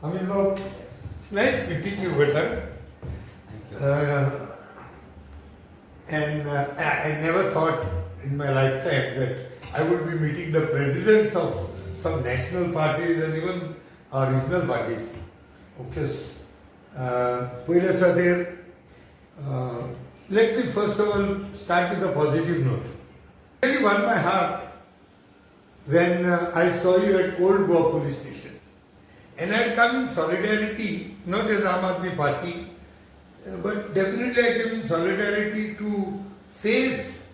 I mean, no, it's nice meeting you, Goan. Thank you. I never thought in my lifetime that I would be meeting the presidents of some national parties and even regional parties. Because, let me first of all start with a positive note. It really won my heart when I saw you at Old Goa police station. And I had come in solidarity, not as Aam Aadmi Party, but definitely I came in solidarity to face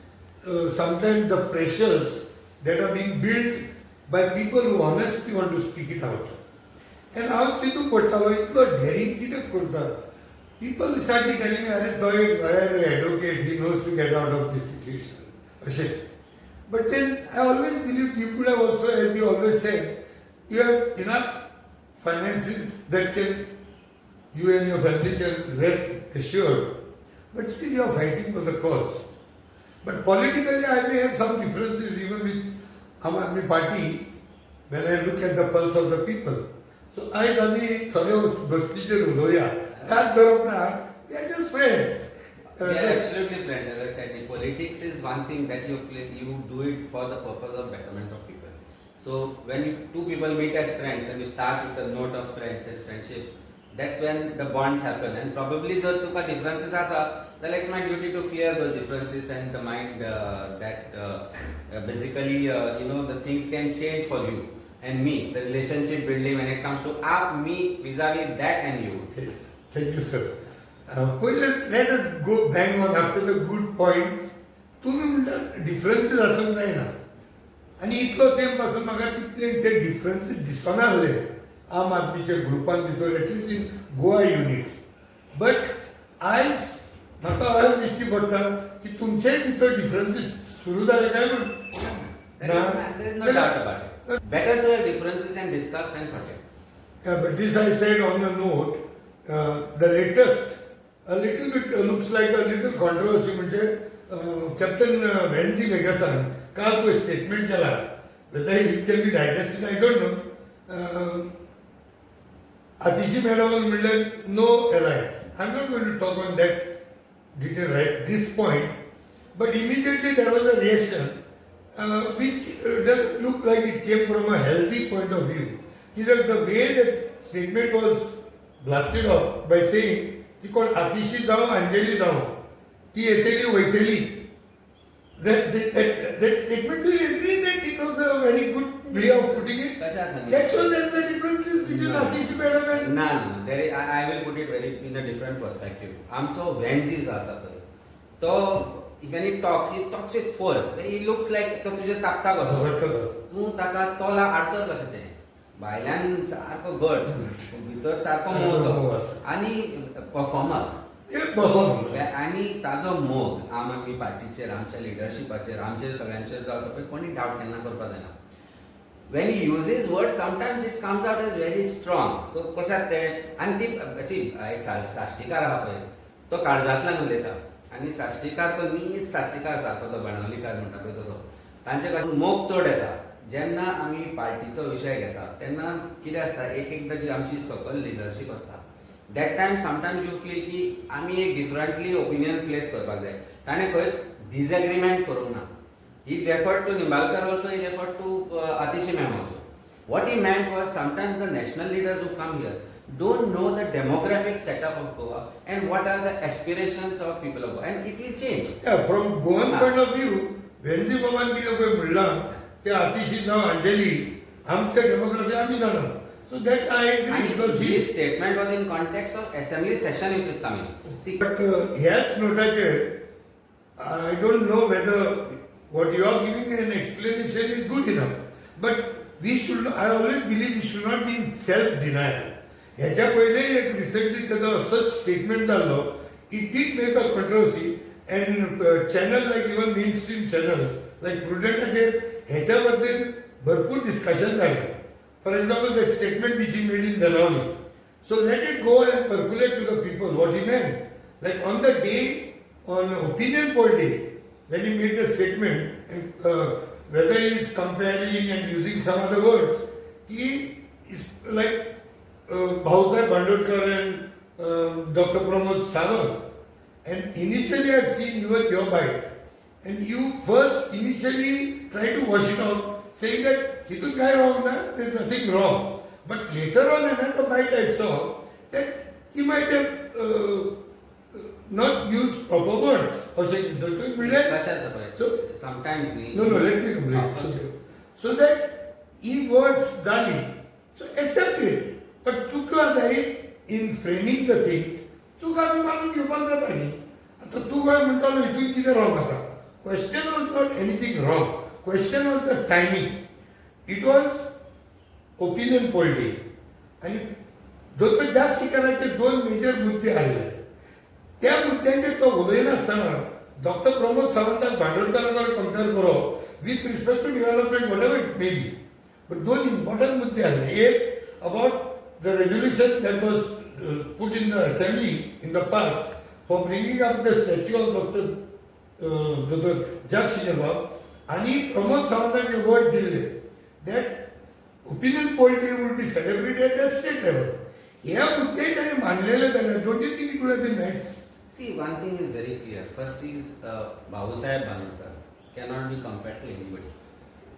sometimes the pressures that are being built by people who honestly want to speak it out. And I चितूक पडटालो इतलो daring कित्याक करता. People started telling me, "Arey, तो एक advocate, he knows to get out of this situation." अशें. But then I always believed you could have also, as you always said, you have enough finances that you and your family can rest assured. But still you are fighting for the cause. But politically I may have some differences even with Aam Aadmi Party when I look at the pulse of the people. So I आम्ही थोडे गोष्टीचेर उलोवया. राग धरप ना. We are just friends. We are absolutely friends. As I said, politics is one thing that you do it for the purpose of betterment of people. So when two people meet as friends, when you start with a note of friends and friendship, that's when the bonds happen. And probably जर तुका differences आसा, then it's my duty to clear those differences and the mind that basically the things can change for you and me. The relationship building when it comes to me vis-a-vis that and you. Yes, thank you, sir. Let us go bang on after the good points. तुम्ही म्हणटा differences आसूंक जायना. आनी इतलो तेंप पासून म्हाका तितले ते डिफरन्सीस दिसना आसले आम आदमीच्या ग्रुपान भितर at least in Goa unit. But आयज म्हाका अशें दिश्टी पडटा की तुमचेय भितर डिफरन्सीस सुरू जाले काय म्हण. There is no doubt about it. Better to have differences and discuss and sort it. But this I said on a note, the latest, a little bit looks like a little controversy म्हणजे Captain Venzi Vegasan काल कोई statement केला. Whether it can be digested, I don't know. Atishi madam म्हणले no alliance. I'm not going to talk on that detail right this point, but immediately there was a reaction which doesn't look like it came from a healthy point of view. Either the way that statement was blasted off by saying ती कोण आतिशी जावं अंजली जावं ती येतेली वयतली. That statement, do you agree that it was a very good way of putting it? That shows there is a difference between Atishi madam and... No. I will put it in a different perspective. आमचो Venzi's आसा पळय. तो when he talks with force. He looks like तो तुझे ताकता कसो. तू ताका तोला आडसर कशें तें. भायल्यान सारको घट. भितर सारको मोग. आनी परफॉर्मर. आणि ताजो मोग आम आदमी पार्टीचेर आमच्या लिडरशिपाचेर आमचे सगळ्यांचेर जो आसा पळय कोणी डावट केन्ना करपाक जायना. when he uses words sometimes it comes out as very strong. So कशात ते आनी ती अशी एक साश्टीकार आहा पळय तो काळजांतल्यान उलयता आनी साश्टीकार तो नीज साश्टीकार सारको तो बाणावलीकार म्हणटा पळय तसो तांचे कशें मोग चड येता. जेन्ना आमी पार्टीचो विशय घेता तेन्ना कितें आसता एकदां जी आमची सकल लिडरशीप आसता that time sometimes you feel की आमी एक differently opinion place करपाक जाय. ताणें खंयच disagreement करूंक ना. He referred to Nimbalkar also, he referred to Atishi ma'am also. What he meant was sometimes the national leaders who come here don't know the demographic setup of Goa and what are the aspirations of people of Goa and it will change. Yeah, from Goan point of view, Venzi Baban कितें पळय म्हणलां की आतिशी जावं अंजली आमच्या demography आमी जाणा. So that I agree because his statement was in context of assembly session which is coming. See, but yes, Notache, I don't know whether what you are giving an explanation is good enough. But we should, I always believe we should not be in self-denial. ह्याच्या पहिले एक recently त्याचा असंच statement झालं. It did make a controversy and channel like even mainstream channels like प्रुडंटाचेर ह्याच्याबद्दल भरपूर discussion झाले. For example, that statement which he made in Benauli. So let it go and percolate to the people what he meant. Like on the day, on opinion poll day, when he made the statement, and whether he is comparing and using some other words, he is like Bhausaheb Bandodkar and Dr. Pramod Sawant. And initially I had seen your bite. And you first initially tried to wash it off, saying that "Hitu guy wrong, sir, there's nothing wrong." But later on another bite I saw that he might have not used proper words. Or saying, so, sometimes we no, let me complete. So that he words Dali, so accept it. But चुकला जाईल in framing the things. चूक आम्ही मानून घेवपाक जाता न्ही. आता तूं काय म्हणटालो हितून कितें wrong आसा. Question was not anything wrong. Question was the timing. It was opinion poll day. आणि दोतोर जाग शिकराचे दोन मेजर मुद्दे आले. त्या मुद्द्यांचेर तो उलयनासतना डॉक्टर प्रमोद सावंताक बांदोडकरा कडेन कंपेर करप with respect to development whatever it may be. But दोन इम्पॉर्टंट मुद्दे आले. एक about the resolution that was put in the assembly in the past for bringing up the statue of Dr. Jack Shijerbab and Pramod Sawantan's word दिले that opinion poll day would be celebrated at state level. ह्या मुद्दे त्याने मांडलेले जाल्यार don't you think it would have been nice? See, one thing is very clear. First is Bhausaheb Bandodkar cannot be compared to anybody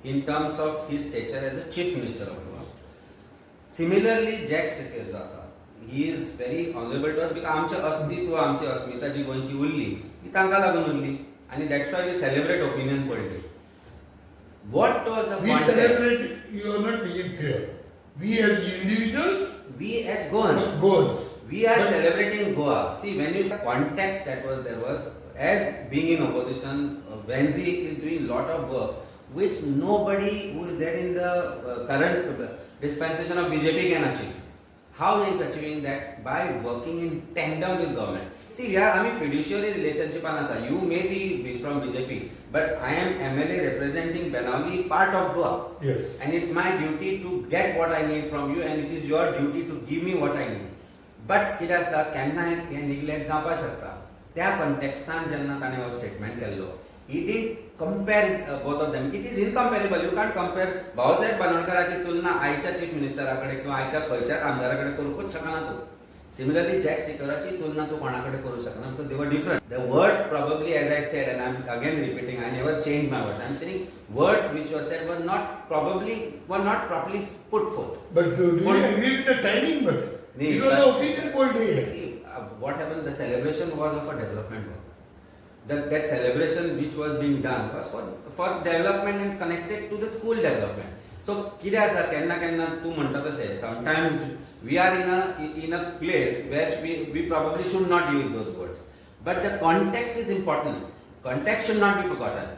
in terms of his stature as a chief minister of Goa. Similarly, Jack Shijerbab आसा, he is very honorable to us because आमचे अस्तित्व, आमची अस्मिता जी गोंयची उरली ती तांकां लागून उरली आणि that's why we celebrate opinion poll day. What was the we context? celebrate, you are not making clear. We as individuals, We as Goans. goals. We are celebrating Goa. See, when you say context that was there was, as being in opposition, Venzi is doing lot of work which nobody who is there in the current dispensation of BJP can achieve. How he is achieving that? By working in tandem with government. See, we are fiduciary relationship anasa. You may be from BJP, but I am MLA representing Benauli, part of Goa. Yes. And it's my duty to get what I need from you, and it is your duty to give me what I need. But कितें आसता केन्ना हें neglect जावपाक शकता. त्या कॉन्टेक्स्टान जेन्ना ताणें हो स्टेटमेंट केल्लो, he didn't compare both of them. It is incomparable. You can't compare Bhausaheb बांदोडकराची तुलना आयच्या चीफ मिनिस्टरा कडेन किंवा आयच्या खंयच्याच आमदारा कडेन करूंकूच शकना तूं. Similarly, Jack Shijerbabची तुलना तू कोणा कडेन करूंक शकना because they were different. The words probably, as I said, and I'm again repeating, I never changed my words. I'm saying words which were said were not properly put forth. But do you agree with the timing? But it was the opinion poll day. See, what happened? The celebration was of a development work. That celebration which was being done was for development and connected to the school development. So कितें आसा केन्ना केन्ना तूं म्हणटा तशें sometimes we are in a place where we probably should not use those words, but the context is important. Context should not be forgotten.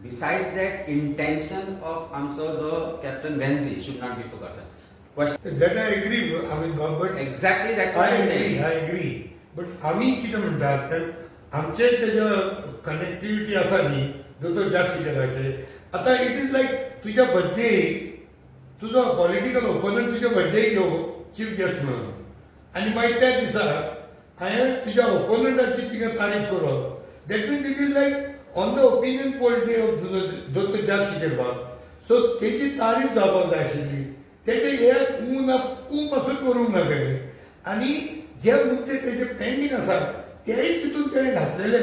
Besides that, intention of the Captain Venzi should not be forgotten. That I agree. I mean, but Exactly, that's what I'm saying. I agree. But आम्ही कितें म्हणटात तर आमचे तेजे connectivity आसा न्ही दोतोर jack शिजेर्बाचे. आतां इट इज लायक तुज्या बर्थडे तुजो पॉलिटिकल ओपोनंट तुज्या बर्थडे घेव चीफ गेस्ट म्हणून आनी मागीर त्या दिसा हांवें तुज्या ओपोनंटाची तिका तारीफ करप. That mince it is like on the opinion poll day of दोतोर जॅक शिजेर्बाग. सो तेजी तारीफ जावपाक जाय आशिल्ली. तेजे हे पासून करूंक ना तेणें. आनी जे मुद्दे तेजे पेंडींग आसा तेय तितून तेणें घातलेले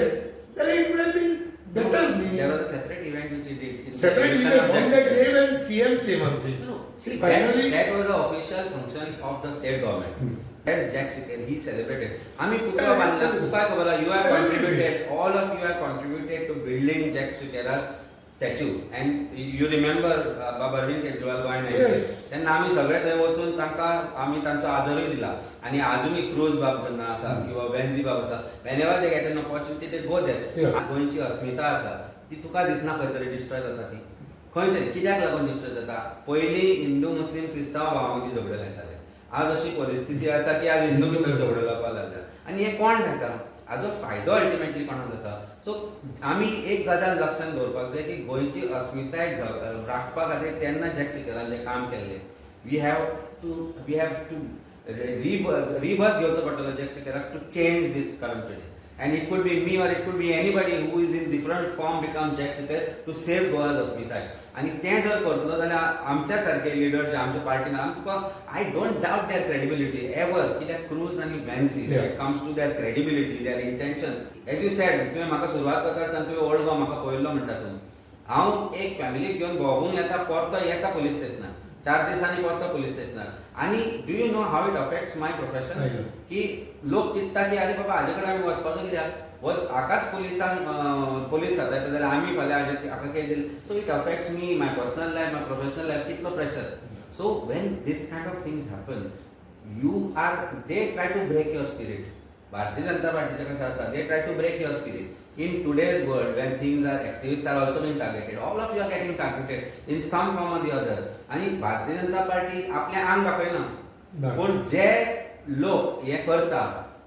जाल्यार it would have been better. There was a separate event which he did. Separate event on that day when CM came on scene. No, see, finally that was the official function of the state government. As Jack Shijerbab, he celebrated. Ami Putra Banla, Puka Kabala, you have contributed, all of you have contributed to building Jack Shijerbab's statue. And you remember Baba Arvind Kejriwal Goan. तेन्ना आमी सगळे थंय वचून तांकां आमी तांचो आदरूय दिला आनी आजुनूय क्रूज बाब जेन्ना आसा किंवा वेन्झी बाब आसा whenever they get an opportunity they go there. गोंयची अस्मिता आसा ती तुका दिसना खंय तरी डिस्ट्रॉय जाता. ती खंय तरी कित्याक लागून डिस्ट्रॉय जाता. पयलीं हिंदू मुस्लीम क्रिस्तांव भावां मदीं झगडे लायताले. आज अशी परिस्थिती आसा की आज हिंदू भितर झगडे जावपाक लागल्यात आनी हें कोण घेता. हाजो फायदो अल्टिमेटली कोणाक जाता. सो आमी एक गजाल लक्षांत दवरपाक जाय की गोंयची अस्मिताय राखपा खातीर तेन्ना जॅक शिजेर्बान जें काम केल्लें वी हॅव टू रिबर्थ घेवचो पडटलो जॅक शिजेर्बाक to change this current period. and it could be me or it could be anybody who is in different form becomes Jack Siper to save Goa's अस्मिताय. आणि ते जर करतलो जाल्यार आमच्या सारके लीडर जे आमच्या पार्टीन तुका I don't doubt their credibility ever कित्याक क्रूज आनी Vency it comes to their credibility their intentions as you said तुवें म्हाका सुरवात करता आसतना तुवें ओल्ड गोवा म्हाका पळयल्लो म्हणटा तूं हांव एक फॅमिलीक घेवन भोंवून येता परतो येता पुलीस स्टेशनार 4 दिसांनी परतो पुलीस स्टेशनार आनी do you know how it affects my profession की लोक चिंतता की अरे बाबा हाजे कडेन आमी वचपाचो कित्याक आकाश पुलीस जाता जाल्यार आमी फाल्यां हाका कितें दिलें so it affects me my personal life my professional life कितलो pressure so when this kind of things happen you are they try to break your spirit Bharatiya Janata पार्टीचे कशें आसा they try to break your spirit in today's world when things are activists are also being targeted all of you are getting targeted in some form or the other आणि भारतीय Janata party आपल्या आंग दाखयना पण जे लोक हे करता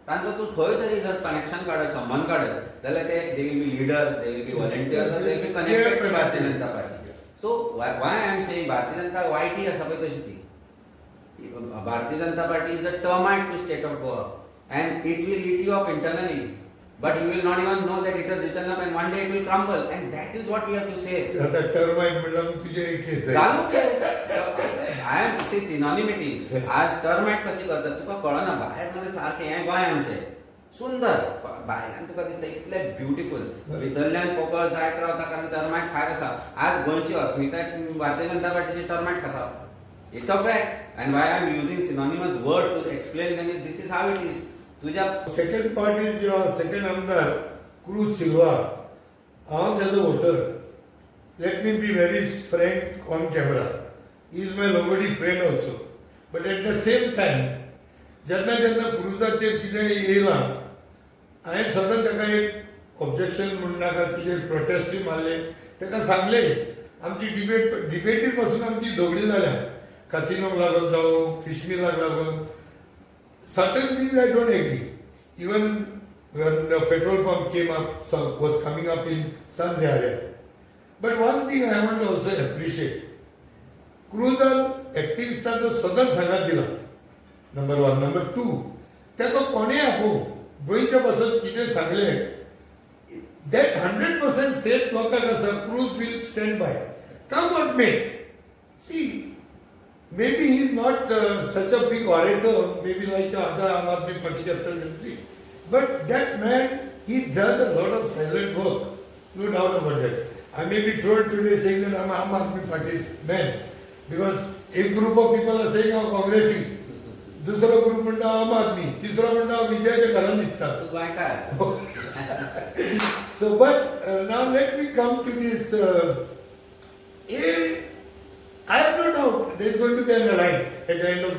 तांचो तूं खंय तरी जर कनेक्शन काडत संबंध काडत जाल्यार ते they will be leaders they will be volunteers they will be connected to Bharatiya Janata Party so why I am saying Bharatiya Janata वायटी आसा पळय तशी ती Bharatiya Janata Party is a termite to state of Goa and it will eat you up internally but you will not even know that it has eaten up and one day it will crumble and that is what we have to say आता termite म्हणलं तुझे एक case आहे चालू case I am से सिनोनिमिटी आज termite कशी करतात तुका कळना बाहेर मध्ये सारखे हे गोंय आमचे सुंदर भायल्यान तुका दिसता इतले ब्युटिफूल भितरल्यान पोकळ जायत रावता कारण टर्माइट खायत आसा आज गोंयची अस्मिताय भारतीय जनता पार्टीची टर्माइट खाता it's a fact and why I am using synonymous word to explain them is this is how it is तुझ्या second part is your second आमदार क्रूज सिल्वा हांव तेजो voter let me be very frank on camera is my लोगडी friend also but at the same time जेन्ना जेन्ना क्रुजाचेर कितें येयलां हांवें सदां ताका एक ऑब्जेक्शन म्हण नाका तिचेर प्रोटेस्टूय मारले ताका सांगलें आमची डिबेटीर पासून आमची झगडी जाल्या कसिनोक लागून जावं फिश मिलाक लागून certain things I don't agree. Even when the petrol pump came up, was coming up in Sun's area. But one thing I want to also appreciate. Cruiser activists सदन सांगात दिला. Number one. Number two. त्याका कोणे आपोव गोंयच्या पासून कितें सांगलें that 100% faith लोकांक आसा Cruz will stand by. Come what may. See. Maybe he is not such a big orator, maybe like the other Aam Aadmi Party presidency. But that man, he does a lot of silent work. No doubt about that. I may be trolled today saying that I am Aam Aadmi Party's man. Because a group of people are saying I am Congressy. दूसरा group म्हणटा आम आदमी तिसरा म्हणटा विजयाच्या घरान न्हिदता So but now let me come to this I have no doubt there is going to be an alliance at the end of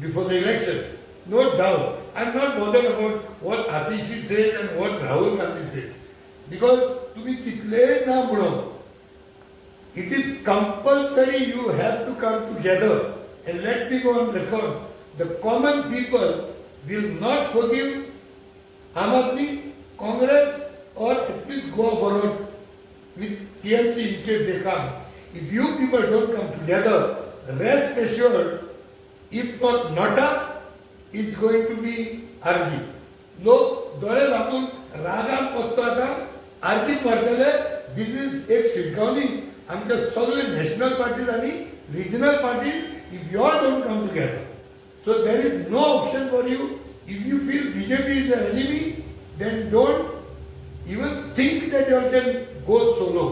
before the elections. No doubt. I am not bothered about what Atishi says and what Rahul Gandhi says. Because to be kitle na muno, it is compulsory you have to come together. And let me go on record. The common people will not forgive Aam Aadmi, Congress or at least go forward with TMC in case they come. If you people don't come together, rest assured, if not Nota, it's going to be RG. लोक दोळे लागून रागान पत्तो आता RG पडटले. This is एक शिटकावणी आमच्या सगळे नॅशनल पार्टीज आणि regional parties. If you all don't come together, so there is no option for you. If you feel BJP is the enemy, then don't even think that you can go solo.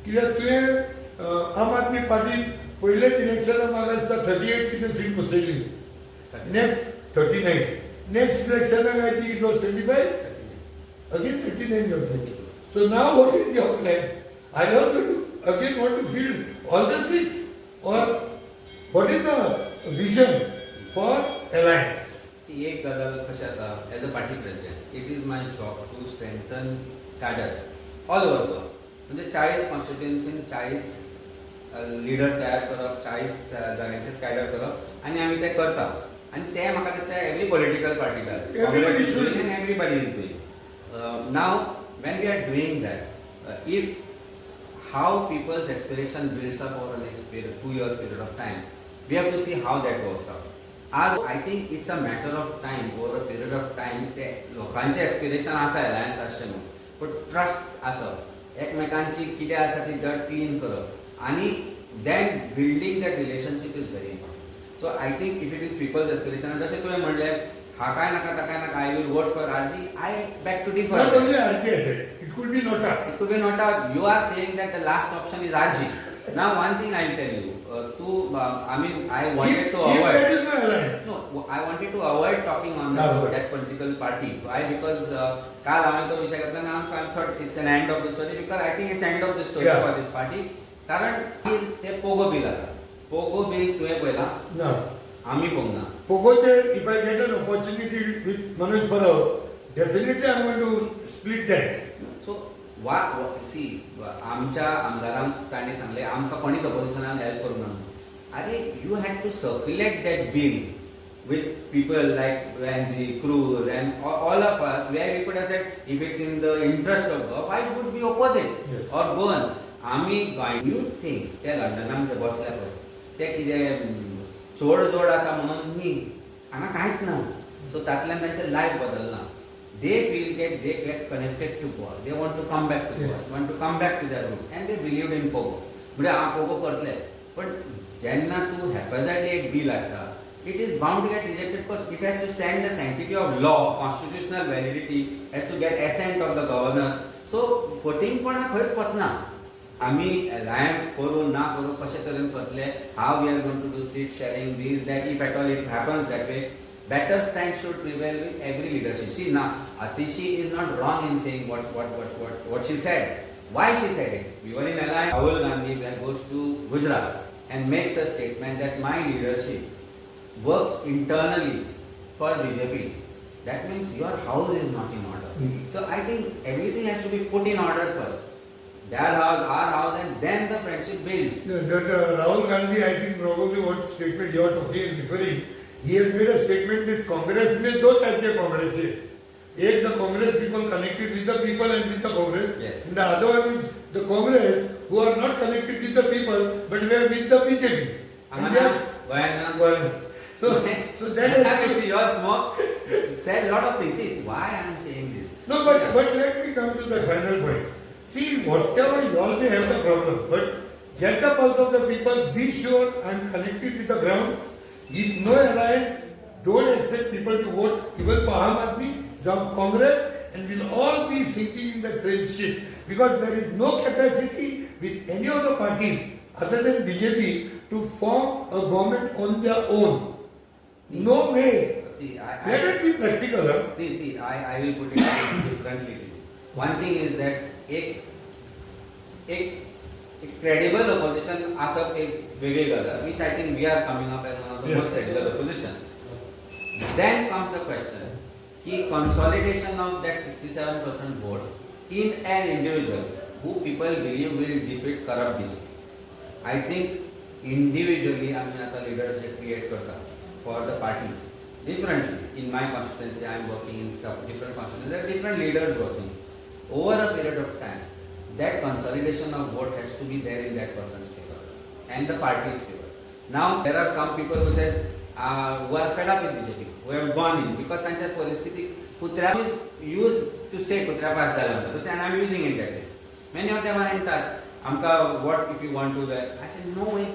कित्याक तुवें आम आदमी party पयलेच इलेक्शनाक म्हाका दिसता 38 कितें seat बसयली. Next 39. Next इलेक्शनाक I think it was 25. Again 39 जावं. So now what is your plan? Are you going to again want to fill all the seats? Or what is the vision for alliance? See, एक गजाल कशें आसा as a party president it is my job to strengthen cadre all over Goa. म्हणजे 40 कॉन्स्टिट्युएन्सीन 40 leader तयार करप 40 जाग्यांचेर cadre करप आनी आमी तें करता. आनी तें म्हाका दिसता every political party does. Congress is doing and everybody is doing. Now when we are doing that, if how people's aspiration builds up over the next 2 years period of time, we have to see how that works out. आज I think it's a matter of time over a period of time ते लोकांचे aspiration आसा alliance आसचे न्हू but trust आसप एकमेकांची कितें आसा ती डट क्लीन करप आनी then building that relationship is very important so I think if it is people's aspiration जशें तुवें म्हणलें हा काय नाका ताका नाका I will vote for RG I back to differ Not only RG asset, it could be Nota. It could be Nota. You are saying that the last option is RG. Now, one thing I'll tell you. I wanted to If avoid. there is no alliance. No, I wanted to avoid talking on that political party. Why? Because काल आम्ही तो विषय करताना I thought it's an end of the story because I think it's end of the story for this party. कारण ते Pogo bill आता. Pogo bill तुवें पळयला? No. आम्ही पळोवना. Pogoche, if I get an opportunity with Manoj Bharao, definitely I'm going to split that. So, सी आमच्या आमदारांक तांणी सांगले आमकां कोणीच ऑपोजिशनान हेल्प करूंक ना अरे you had to circulate that bill with people like Vanzi, Cruz and all of us where we could have said if it's in the interest of God, why should we oppose it? Yes. Or Goans. आम्ही you think त्या लंडनान जे बसल्या पळय ते कितें चोड जोड आसा म्हणून न्ही हांगा कांयच ना सो तातूंतल्यान तांचें लायफ बदलना they feel that they get connected to God. They want to come back to God, want to come back to their roots, and they believed in Pogo. म्हणजे Pogo करतले. But जेन्ना तूं haphazardly एक bill हाडटा, it is bound to get rejected because it has to stand the sanctity of law, constitutional validity, has to get assent of the governor. So voting कोणा खंयच वचना. आमी alliance करू ना करू कशे तरेन करतले, how we are going to do seat sharing, this, that, if at all it happens that way. Better stance should prevail with every leadership. See now, Atishi is not wrong in saying what she said. Why she said it? We were in alliance. Rahul Gandhi goes to Gujarat and makes a statement that my leadership works internally for BJP. That means your house is not in order. So I think everything has to be put in order first. Their house, our house, and then the friendship builds. Rahul Gandhi, I think probably what statement you are talking and referring. He has made a statement that Congress में दो type के Congress है. एक the Congress people connected with the people and with the Congress. Yes. And the other one is the Congress who are not connected with the people but were with the BJP. And they are Goan. So that is your smoke said a lot of things. See why I am saying this. No, but let me come to the final point. See, whatever you all may have the problem, but get the pulse of the people. Be sure I am connected with the ground. If no alliance, don't expect people to vote even for Aam Aadmi, Congress, and we'll all be sinking in the same ship because there is no capacity with any of the parties other than BJP to form a government on their own. No way. See, Let it be practical. Huh? See, I will put it differently. One thing is that एक credible opposition असप एक वेगळी गजाल which I think we are coming up as one of the most credible opposition. Then comes the question कि consolidation of that 67% vote in an individual who people believe will defeat corrupt BJP. I think individually आम्ही आता leadership create करता for the parties differently. In my constituency I am working in stuff different constituencies. There are different leaders working over a period of time. That consolidation of vote has to be there in that person's favor and the party's favor. Now there are some people who says who are fed up with BJP, who have gone in because त्यांच्या परिस्थिती कुत्र्या is used to say कुत्र्या पास झाला म्हणतात. So and I am using it that way. Many of them are in touch. आमका what if you want to that? I said no way.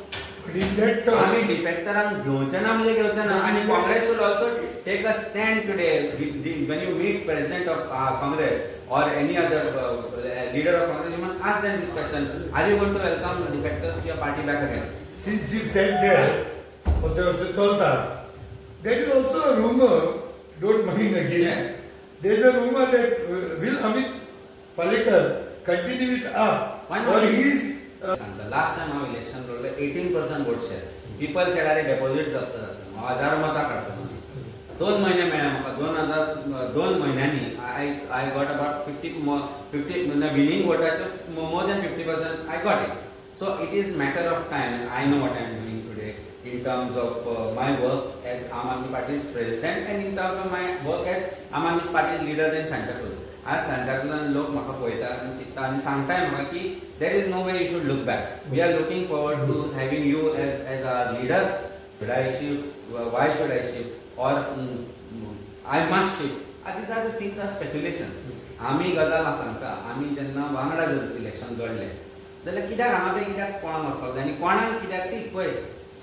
But in that आम्ही डिफेक्टरांक घेवचे ना म्हणजे घेवचे ना आणि Congress should also take a stand today when you meet president of Congress or any other leader of Congress you must ask them this question, are you going to welcome defectors to your party back again? Since you said there there is also a rumor, don't mind again. Yes. There is a rumor that will Amit Palekar continue with AAP Why not? or he is The last time our election rolled 18% vote share. People said अरे deposit जप्त जातले. 1000 मतां काडचो. 2 महिने मेळ्ळे म्हाका 2 महिन्यांनी I got about 50 winning votaचे more than 50% I got it. So it is matter of time and I know what I am doing today in terms of my work as Aam Aadmi Party's president and in terms of my work as Aam Aadmi Party's leaders in Santa Cruz. आज सांताक्रुजान लोक म्हाका पळयता आनी चित्ता आनी सांगताय म्हाका की there is no way you should look back we are looking forward to having you as our leader Should I shift? Why should I shift? Or I must shift. These are the things are speculations. आमी गजाल सांगता आमी जेन्ना वांगडा जर election लढलें जाल्यार कित्याक हांगा थंय कित्याक कोणाक वचपाक जाय आनी कोणाक कित्याक सी पळय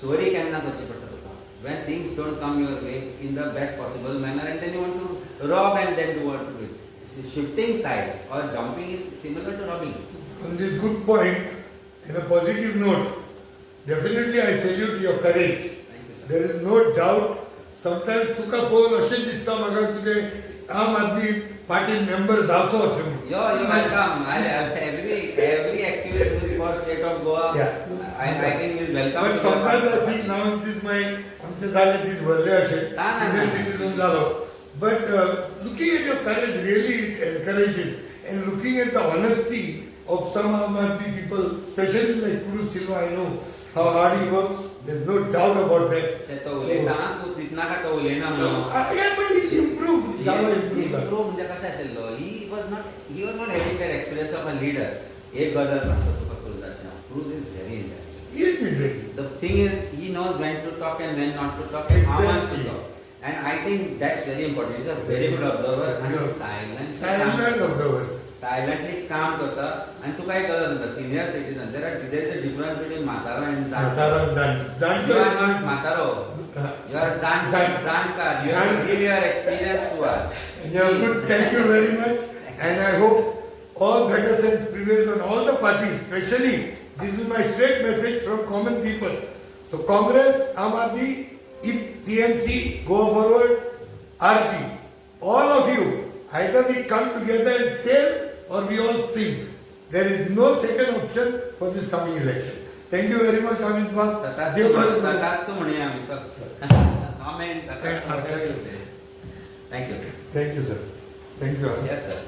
चोरी केन्ना करची पडटा तुका when things don't come your way in the best possible manner and then you want to rob and then do what to do. Shifting sides or jumping is similar to robbing. On this good point, in a positive note, definitely I salute your courage. Thank you, sir. There is no doubt. Sometimes तुका पळोवन अशें दिसता म्हाका कितें आम आदमी party members जावचो अशें म्हणून. You're welcome. Every activist who is for state of Goa, Yeah. I think is welcome. But sometimes I think now it is my आमचे जाले दीस व्हडले अशें senior citizen जालो. But looking at your courage really it encourages and looking at the honesty of some Aam Aadmi people, especially like Kuru Silva, I know how hard he works. There's no doubt about that. तो उलयता तूं चिंतना का तो उलयना म्हणून. Yeah, but he's improved. जालो improved. Improve म्हणजे कशें आशिल्लो he was not having that experience of a leader. एक गजाल सांगता तुका क्रुजाची Cruz is very intelligent. He is intelligent. The thing is he knows when to talk and when not to talk and how much to talk. And I think that's very important. He's a very good observer and Silent observer. Silently काम करता आणि तुका एक गजाल सांगता senior citizen there is a difference between म्हातारो and जाणटो. You are not म्हातारो. You are जाणकार. You have to give your experience to us. Yeah, good. Thank you very much. And I hope all better sense prevails on all the parties, especially this is my straight message from common people. So Congress, Aam Aadmi, if TMC go forward, RC, all of you, either we come together and sail or we all sink. There is no second option for this coming election. Thank you very much, Amit Bhag. तथास्तु म्हणूया आमी चल. Amen. Thank you. Thank you, sir. Thank you. Yes, sir.